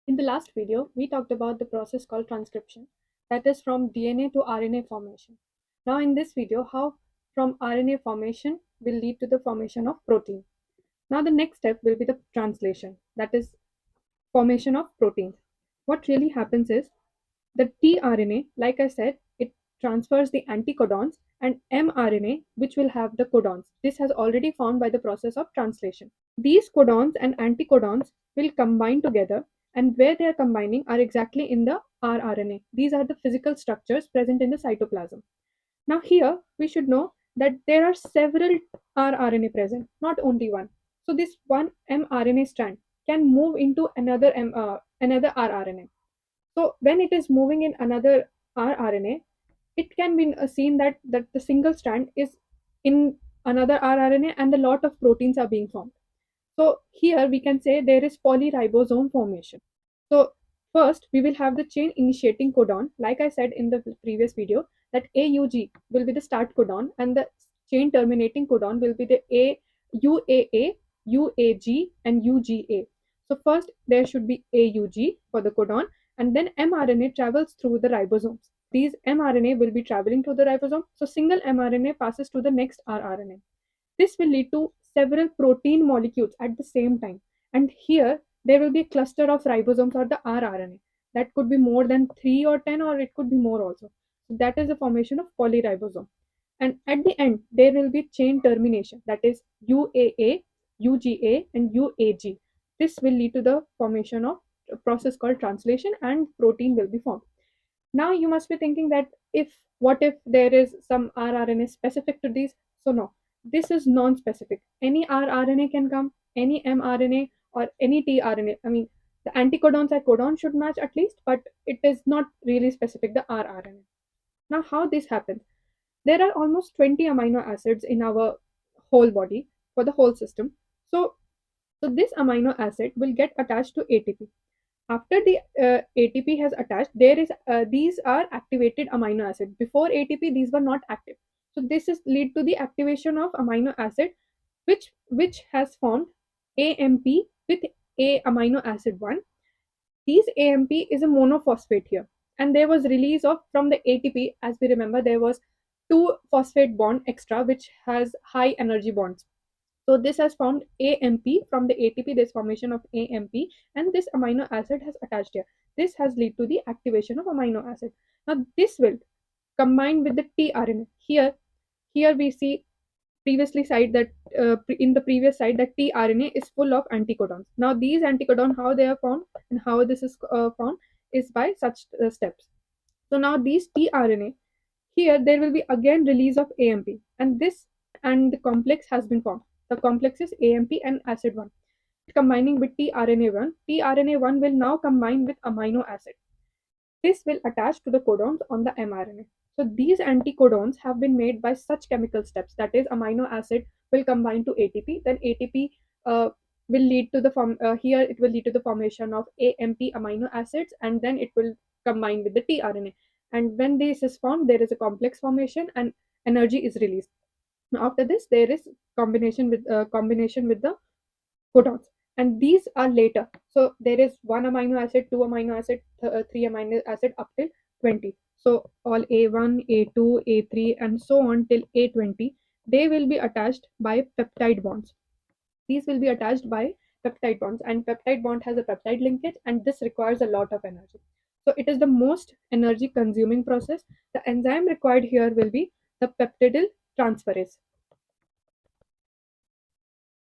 In the last video, we talked about the process called transcription, that is from DNA to RNA formation. Now in this video, how from RNA formation will lead to the formation of protein. Now the next step will be the translation, that is formation of proteins. What really happens is the tRNA, like I said, it transfers the anticodons, and mRNA, which will have the codons. This has already found by the process of translation. These codons and anticodons will combine together, and where they are combining are exactly in the rRNA. These are the physical structures present in the cytoplasm. Now here we should know that there are several rRNA present, not only one. So this one mRNA strand can move into another rRNA. So when it is moving in another rRNA, it can be seen that the single strand is in another rRNA and a lot of proteins are being formed. So here we can say there is polyribosome formation. So first we will have the chain initiating codon. Like I said in the previous video, that AUG will be the start codon and the chain terminating codon will be the UAA, UAG and UGA. So first there should be AUG for the codon, and then mRNA travels through the ribosomes. These mRNA will be traveling to the ribosome. So single mRNA passes to the next rRNA. This will lead to several protein molecules at the same time. And here there will be a cluster of ribosomes or the rRNA. That could be more than 3 or 10, or it could be more also. So that is the formation of polyribosome. And at the end, there will be chain termination, that is UAA, UGA, and UAG. This will lead to the formation of a process called translation, and protein will be formed. Now you must be thinking that if what if there is some rRNA specific to these? So no, this is non-specific. Any rRNA can come, any mRNA or any tRNA. I mean, the anticodons and codons should match at least, but it is not really specific, the rRNA. Now, how this happens? There are almost 20 amino acids in our whole body for the whole system. So this amino acid will get attached to ATP. After the ATP has attached, there is these are activated amino acid. Before ATP, these were not active. So this is lead to the activation of amino acid, which has formed AMP with A amino acid 1. These AMP is a monophosphate here, and there was release of from the ATP. As we remember, there was two phosphate bond extra, which has high energy bonds. So this has formed AMP from the ATP. There's formation of AMP, and this amino acid has attached here. This has led to the activation of amino acid. Now this will combine with the tRNA. Here we see previously side that in the previous side that tRNA is full of anticodons. Now these anticodons, how they are formed and how this is formed is by such steps. So now these tRNA, here there will be again release of AMP, and the complex has been formed. The complex is AMP and acid 1. Combining with tRNA1, tRNA1 will now combine with amino acid. This will attach to the codons on the mRNA. So these anticodons have been made by such chemical steps. That is, amino acid will combine to ATP. Then ATP will lead to the here it will lead to the formation of AMP amino acids, and then it will combine with the tRNA. And when this is formed, there is a complex formation and energy is released. Now after this, there is combination with the codons, and these are later. So there is one amino acid, two amino acid, three amino acid up till 20. So all A1, A2, A3 and so on till A20, they will be attached by peptide bonds. These will be attached by peptide bonds, and peptide bond has a peptide linkage, and this requires a lot of energy. So it is the most energy consuming process. The enzyme required here will be the peptidyl transferase.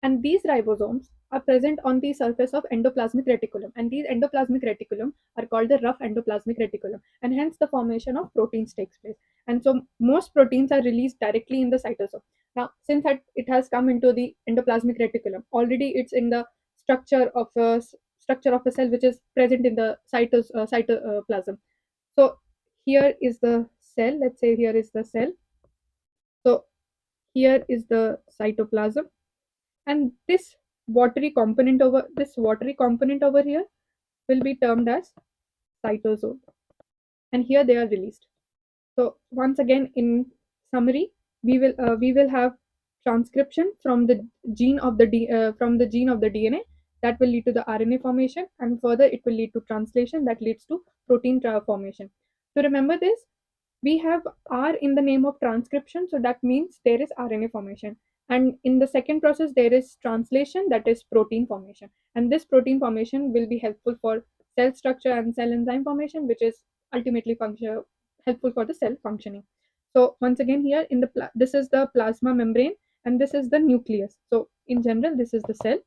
And these ribosomes are present on the surface of endoplasmic reticulum, and these endoplasmic reticulum are called the rough endoplasmic reticulum, and hence the formation of proteins takes place. And so most proteins are released directly in the cytosol. Now since it has come into the endoplasmic reticulum, already it's in the structure of a cell, which is present in the cytoplasm. So here is the cell. Let's say here is the cell. So here is the cytoplasm, and this watery component over here will be termed as cytosol, and here they are released. So once again, in summary, we will have transcription from the gene of the DNA. that will lead to the RNA formation, and further it will lead to translation that leads to protein formation. To remember this, we have R in the name of transcription, so that means there is RNA formation. And in the second process, there is translation, that is protein formation. And this protein formation will be helpful for cell structure and cell enzyme formation, which is ultimately helpful for the cell functioning. So once again, here in the this is the plasma membrane, and this is the nucleus. So in general, this is the cell.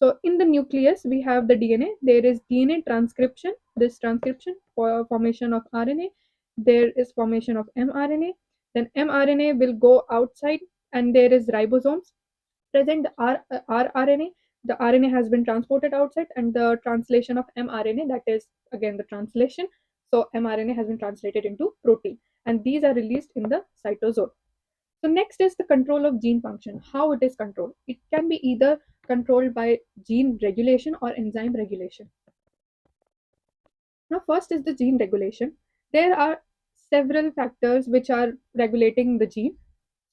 So in the nucleus, we have the DNA. There is DNA transcription. This transcription for formation of RNA. There is formation of mRNA. Then mRNA will go outside, and there is ribosomes present. The rRNA, the RNA has been transported outside, and the translation of mRNA, that is again the translation. So mRNA has been translated into protein, and these are released in the cytosol. So next is the control of gene function. How it is controlled? It can be either controlled by gene regulation or enzyme regulation. Now, first is the gene regulation. There are several factors which are regulating the gene.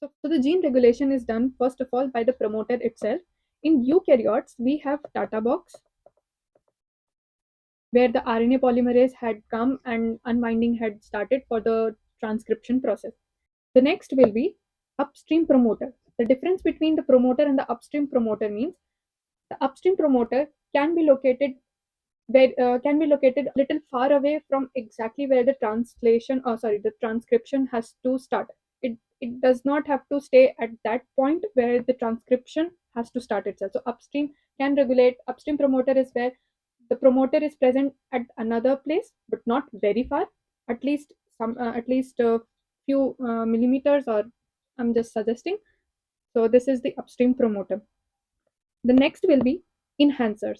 So the gene regulation is done first of all by the promoter itself. In eukaryotes, we have Tata box, where the RNA polymerase had come and unwinding had started for the transcription process. The next will be upstream promoter. The difference between the promoter and the upstream promoter means the upstream promoter can be located a little far away from exactly where the the transcription has to start. It does not have to stay at that point where the transcription has to start itself. So upstream can regulate. Upstream promoter is where the promoter is present at another place, but not very far, at least at least a few millimeters, or I'm just suggesting. So this is the upstream promoter. The next will be enhancers.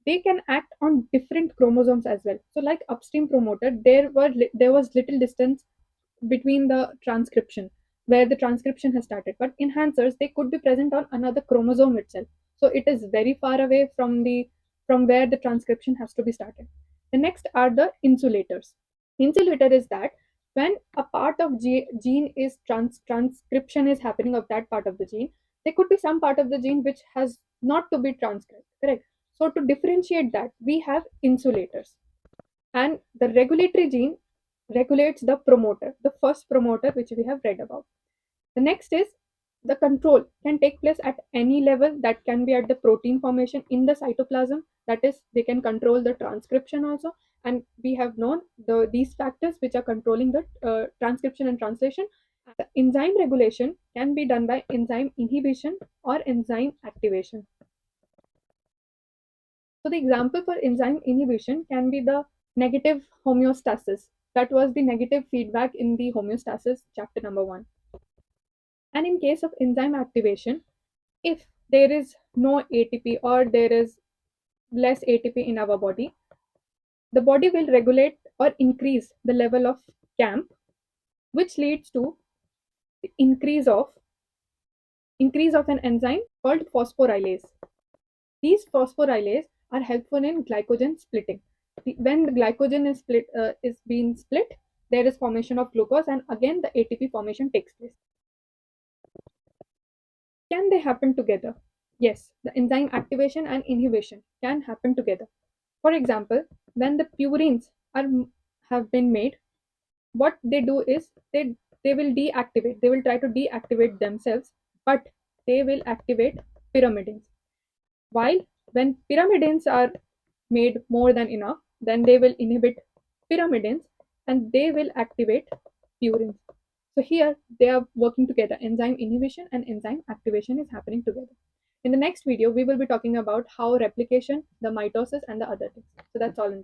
They can act on different chromosomes as well. So like upstream promoter, there was little distance between the transcription where the transcription has started, but enhancers, they could be present on another chromosome itself. So it is very far away from where the transcription has to be started. The next are the insulators. Insulator is that when a part of gene is transcription is happening of that part of the gene, there could be some part of the gene which has not to be transcribed, correct? So to differentiate that, we have insulators. And the regulatory gene regulates the promoter, the first promoter which we have read about. The next is the control can take place at any level. That can be at the protein formation in the cytoplasm, that is they can control the transcription also. And we have known these factors which are controlling the transcription and translation. The enzyme regulation can be done by enzyme inhibition or enzyme activation. So the example for enzyme inhibition can be the negative homeostasis. That was the negative feedback in the homeostasis chapter number 1. And in case of enzyme activation, if there is no ATP or there is less ATP in our body, the body will regulate or increase the level of CAMP, which leads to the increase of an enzyme called phosphorylase. These phosphorylase are helpful in glycogen splitting. When the glycogen is being split, there is formation of glucose, and again the ATP formation takes place. Can they happen together? Yes, the enzyme activation and inhibition can happen together. For example, when the purines have been made, what they do is they will deactivate. They will try to deactivate themselves, but they will activate pyrimidines. While when pyrimidines are made more than enough, then they will inhibit pyrimidines and they will activate purines. So here they are working together. Enzyme inhibition and enzyme activation is happening together. In the next video, we will be talking about how replication, the mitosis, and the other things. So that's all in